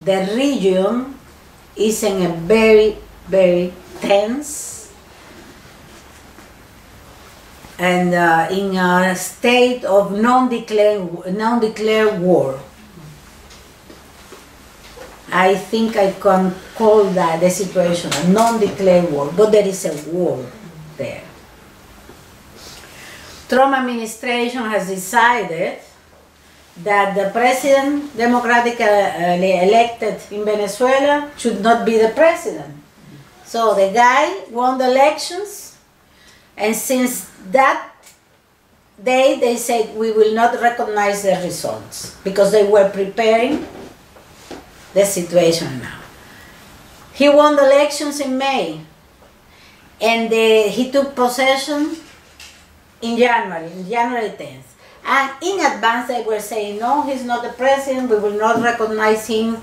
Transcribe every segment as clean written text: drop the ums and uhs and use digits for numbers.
the region is in a very, very tense and in a state of non-declared war. I think I can call that the situation a non-declared war, but there is a war there. Trump administration has decided that the president democratically elected in Venezuela should not be the president. So the guy won the elections, and since that day they said we will not recognize the results because they were preparing the situation now. He won the elections in May, and he took possession in January 10th. And in advance they were saying, no, he's not the president, we will not recognize him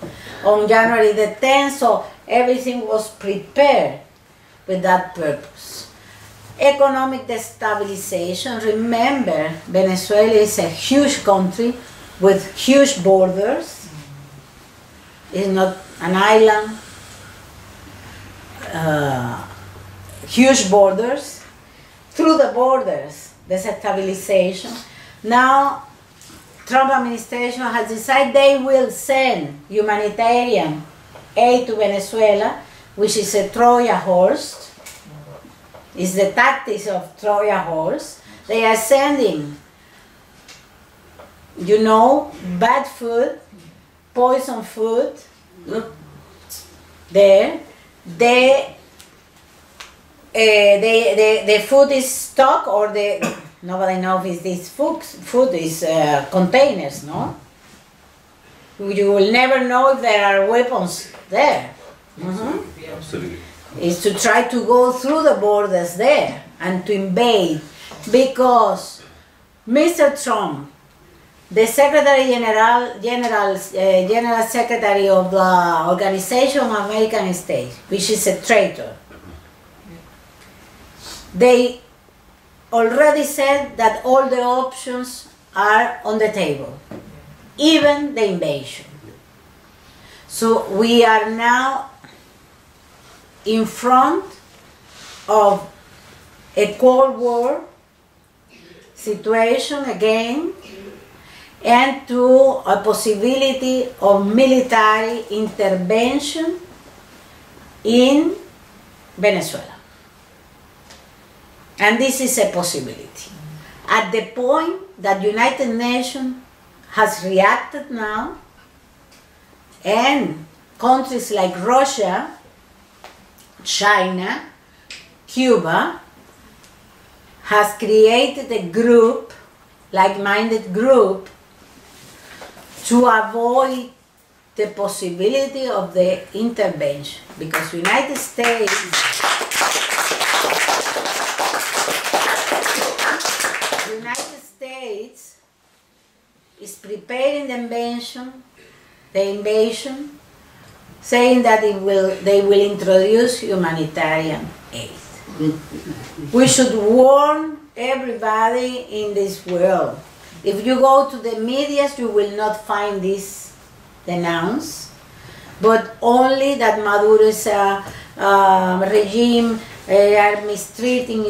on January the 10th, so everything was prepared with that purpose. Economic destabilization. Remember, Venezuela is a huge country with huge borders. It's not an island. Huge borders. Through the borders, destabilization. Now, Trump administration has decided they will send humanitarian aid to Venezuela, which is a Trojan horse. It's the tactics of Trojan horse. They are sending, you know, bad food, poison food, there. The food is stock, or nobody knows if this food is containers, no? You will never know if there are weapons there. Absolutely. Is to try to go through the borders there and to invade, because Mr. Trump, the General Secretary of the Organization of American States, which is a traitor, they already said that all the options are on the table, even the invasion. So we are now in front of a Cold War situation again, and to a possibility of military intervention in Venezuela. And this is a possibility. At the point that United Nations has reacted now, and countries like Russia, China, Cuba, has created a group, like-minded group, to avoid the possibility of the intervention, because United States is preparing the invasion, saying that they will introduce humanitarian aid. We should warn everybody in this world. If you go to the media, you will not find this denounced, but only that Maduro is a regime is mistreating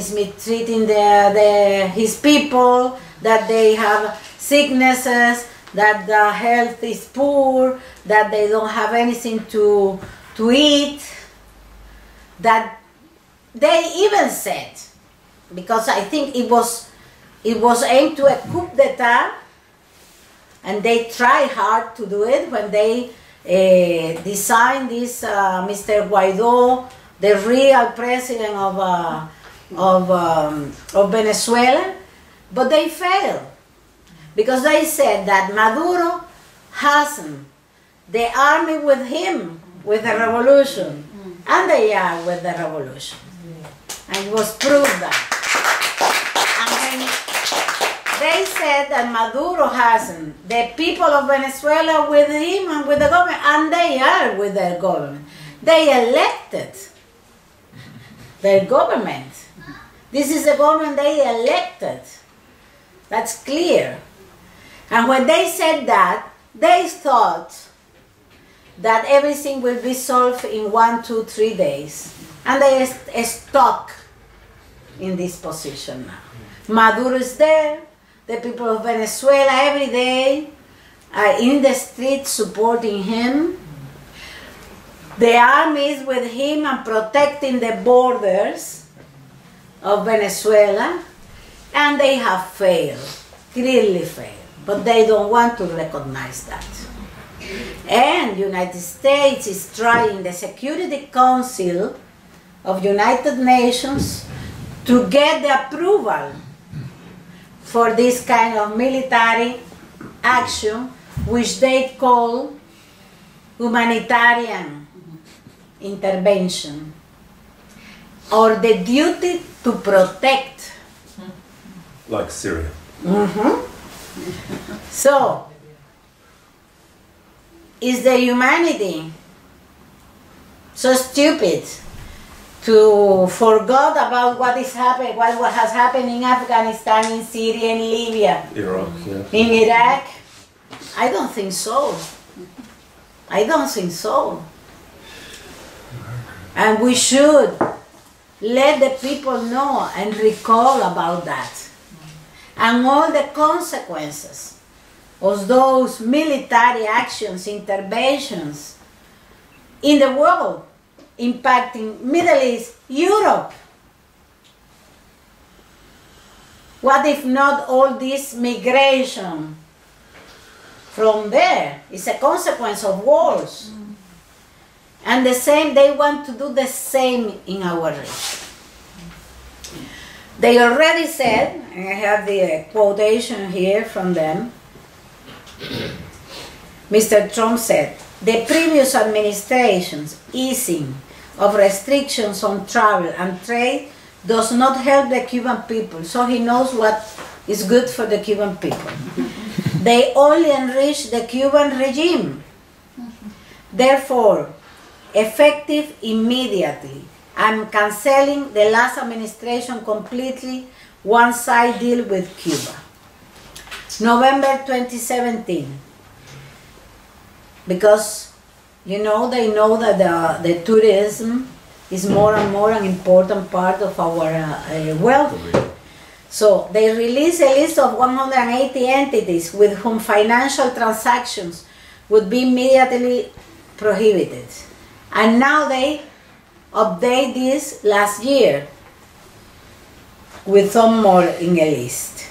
his people, that they have sicknesses, that the health is poor, that they don't have anything to eat, that they even said, because I think it was aimed to a coup d'etat, and they tried hard to do it when they designed this Mr. Guaidó, the real president of Venezuela, but they failed. Because they said that Maduro hasn't the army with him, with the revolution, and they are with the revolution. And it was proved that. And when they said that Maduro hasn't the people of Venezuela with him and with the government, and they are with their government. They elected their government. This is the government they elected. That's clear. And when they said that, they thought that everything will be solved in 1, 2, 3 days. And they are stuck in this position now. Maduro is there. The people of Venezuela every day are in the streets supporting him. The army is with him and protecting the borders of Venezuela. And they have failed, clearly failed. But they don't want to recognize that. And the United States is trying, the Security Council of United Nations, to get the approval for this kind of military action, which they call humanitarian intervention, or the duty to protect. Like Syria. So, is the humanity so stupid to forget about what is happening, what has happened in Afghanistan, in Syria, in Libya, Iraq, yeah. in Iraq? I don't think so. I don't think so. And we should let the people know and recall about that. And all the consequences of those military actions, interventions in the world, impacting Middle East, Europe. What if not all this migration from there is a consequence of wars? And the same, they want to do the same in our region. They already said, and I have the quotation here from them, Mr. Trump said, the previous administration's easing of restrictions on travel and trade does not help the Cuban people, so he knows what is good for the Cuban people. They only enrich the Cuban regime. Therefore, effective immediately, I'm canceling the last administration completely one-side deal with Cuba. November 2017, because you know, they know that the tourism is more and more an important part of our wealth. So they released a list of 180 entities with whom financial transactions would be immediately prohibited. And now they update this last year with some more in a list.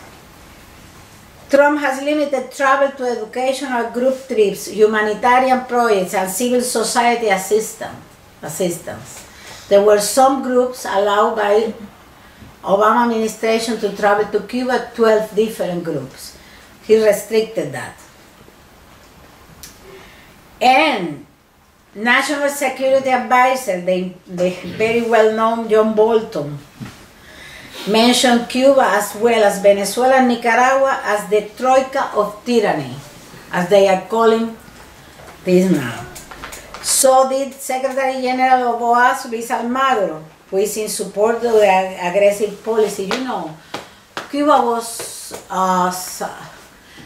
Trump has limited travel to educational group trips, humanitarian projects, and civil society assistance. There were some groups allowed by Obama administration to travel to Cuba, 12 different groups. He restricted that. And National Security Advisor, the very well-known John Bolton, mentioned Cuba as well as Venezuela and Nicaragua as the troika of tyranny, as they are calling this now. So did Secretary General of oust, Luis Almagro, who is in support of the aggressive policy. You know, Cuba was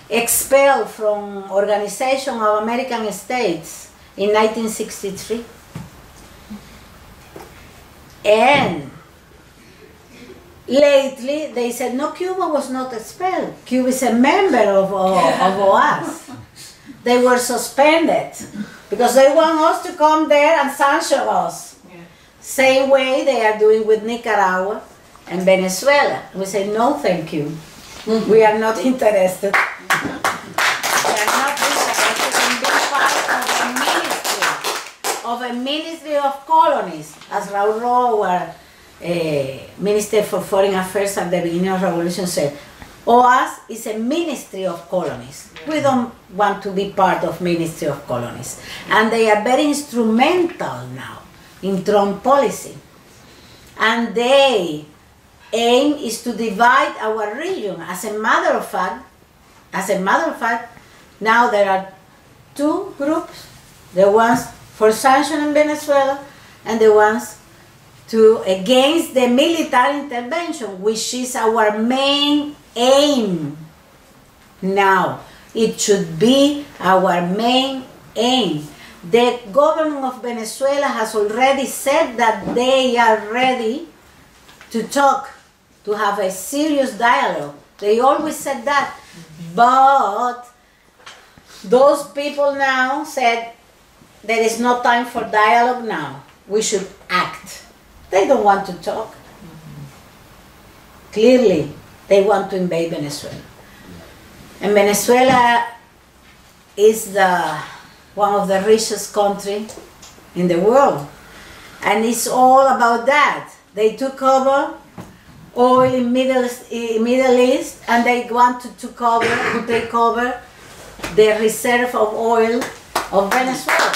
expelled from Organization of American States in 1963. And lately, they said, no, Cuba was not expelled. Cuba is a member of oust. They were suspended because they want us to come there and sanction us. Yeah. Same way they are doing with Nicaragua and Venezuela. We say, no, thank you. We are not interested. We are not interested in being part of a ministry of colonies, as Raul Roa, our Minister for Foreign Affairs at the beginning of the revolution, said. oust is a ministry of colonies. We don't want to be part of ministry of colonies. And they are very instrumental now in Trump policy. And their aim is to divide our region. As a matter of fact, now there are two groups, the ones for sanctioning Venezuela and the ones against the military intervention, which is our main aim now. It should be our main aim. The government of Venezuela has already said that they are ready to talk, to have a serious dialogue. They always said that. But those people now said, there is no time for dialogue now. We should act. They don't want to talk. Clearly, they want to invade Venezuela. And Venezuela is one of the richest countries in the world. And it's all about that. They took over oil in Middle East, and they wanted to take over the reserve of oil of Venezuela.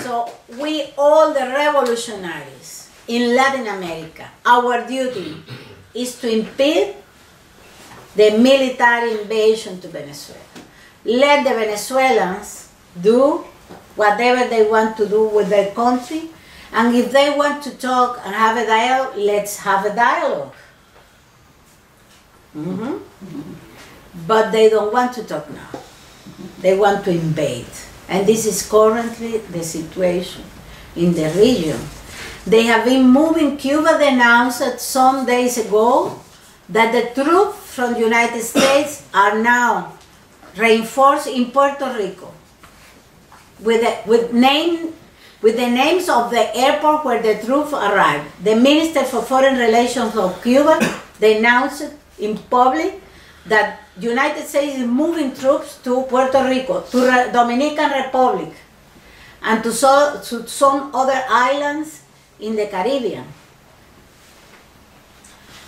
So we, all the revolutionaries in Latin America, our duty is to impede the military invasion to Venezuela. Let the Venezuelans do whatever they want to do with their country, and if they want to talk and have a dialogue, let's have a dialogue. But they don't want to talk now. They want to invade. And this is currently the situation in the region. They have been moving. Cuba announced some days ago that the troops from the United States are now reinforced in Puerto Rico with the names of the airport where the troops arrived. The Minister for Foreign Relations of Cuba, they announced in public that the United States is moving troops to Puerto Rico, to the Dominican Republic, and to some other islands in the Caribbean.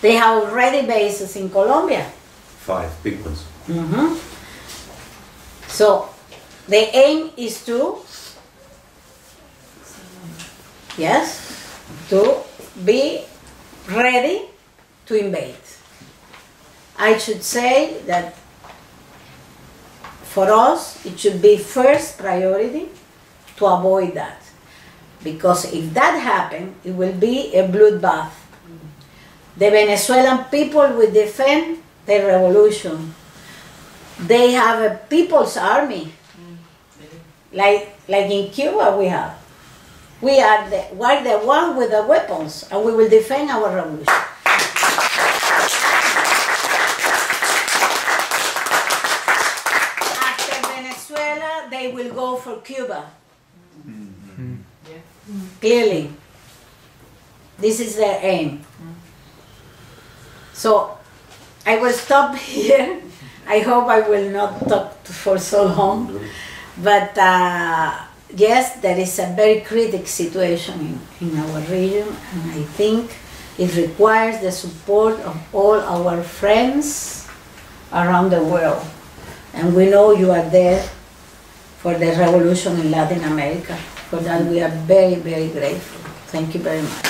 They have already bases in Colombia. 5 big ones. So the aim is to, to be ready to invade. I should say that for us, it should be first priority to avoid that. Because if that happens, it will be a bloodbath. The Venezuelan people will defend their revolution. They have a people's army, like in Cuba we have. We're the one with the weapons, and we will defend our revolution. They will go for Cuba. Clearly. This is their aim. So I will stop here. I hope I will not talk for so long. But yes, there is a very critical situation in our region, and I think it requires the support of all our friends around the world. And we know you are there for the revolution in Latin America. For that we are very, very grateful. Thank you very much.